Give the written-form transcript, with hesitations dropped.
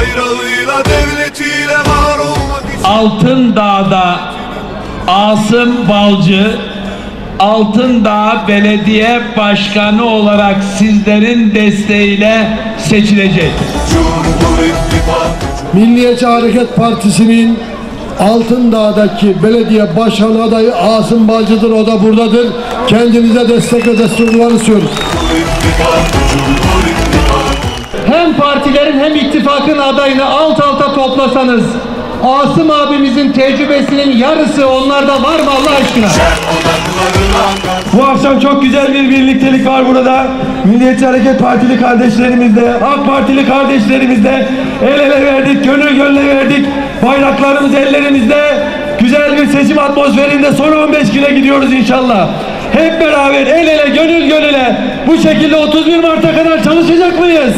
bayrağıyla devletiyle var olmak için. Altındağ'da Asım Balcı Altındağ Belediye Başkanı olarak sizlerin desteğiyle seçilecek. Cumhur İttifakı Milliyetçi Hareket Partisi'nin Altındağ'daki belediye başkan adayı Asım Balcı'dır. O da buradadır. Kendinize destek ve destekler istiyoruz. Cumhur İttifakı Hem partilerin hem ittifakın adayını alt alta toplasanız Asım abimizin tecrübesinin yarısı onlarda var mı Allah aşkına? Bu akşam çok güzel bir birliktelik var burada. Milliyetçi Hareket Partili kardeşlerimizle, AK Partili kardeşlerimizle el ele verdik, gönül gönüle verdik. Bayraklarımız ellerimizde. Güzel bir seçim atmosferinde son 15 güne gidiyoruz inşallah. Hep beraber el ele, gönül gönüle bu şekilde 31 Mart'a kadar çalışacak mıyız?